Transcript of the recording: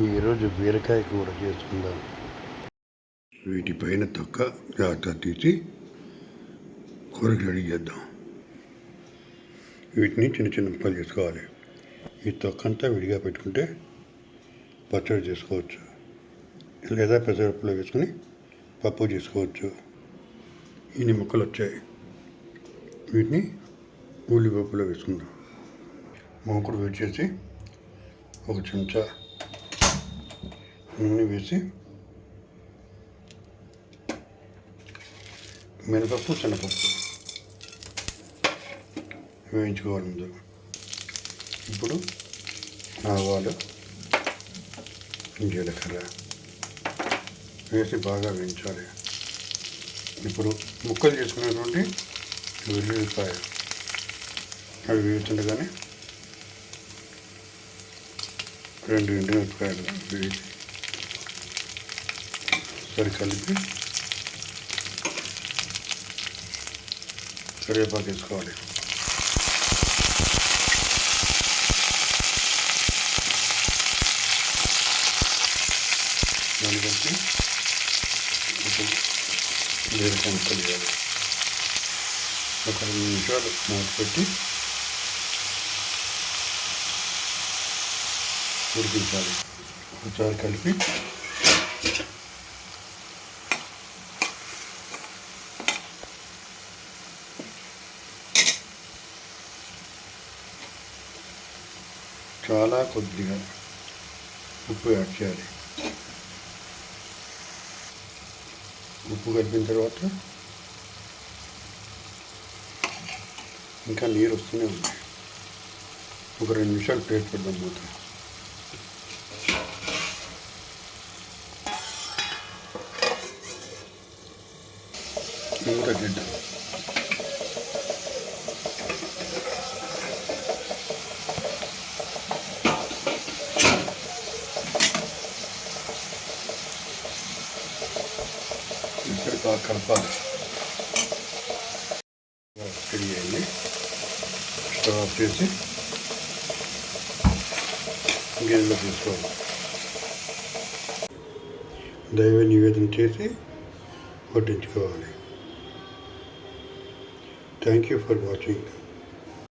ఈరోజు బీరకాయ కూర చేసుకుందాం. వీటిపైన తొక్క జాగ్రత్త తీసి కూరకి రెడీ చేద్దాం. వీటిని చిన్న చిన్న ముక్కలు చేసుకోవాలి. ఈ తొక్క అంతా విడిగా పెట్టుకుంటే పచ్చడి చేసుకోవచ్చు, లేదా పెసరపప్పులో వేసుకొని పప్పు చేసుకోవచ్చు. ఇన్ని ముక్కలు వచ్చాయి. వీటిని ఉల్లిపప్పులో వేసుకుందాం. మూకుడు వేడి చేసి ఒక చెంచా నూనె వేసి మినపప్పు శనగపప్పు వేయించుకోవాలి ముందు. ఇప్పుడు ఆవాలు జీలకర్ర వేసి బాగా వేయించాలి. ఇప్పుడు ముక్కలు చేసుకునేటువంటి వెల్లుల్లిపాయ అవి వేస్తుండగానే 2 ఎండుమిరపకాయలు వేసి సరి కలిపి కరివేపాకు వేసుకోవాలి. దాన్ని కలిపి బీరకాయ ముక్కలు వేయాలి. ఒక 2 నిమిషాలు మూత పెట్టి ఉడికించాలి. ఒకసారి కలిపి చాలా కొద్దిగా ఉప్పు యాడ్ చేయాలి. ఉప్పు కలిపిన తర్వాత ఇంకా నీరు వస్తూనే ఉంది. ఒక 2 నిమిషాలు ప్లేట్ పెడదాం మూత. మూత గిడ్డ ఇక్కడ బాగా కలపాలి. రెడీ అయ్యింది. స్టవ్ ఆఫ్ చేసి గిన్నెలో తీసుకోవాలి. దైవ నివేదన చేసి వడ్డించుకోవాలి. Thank you for watching.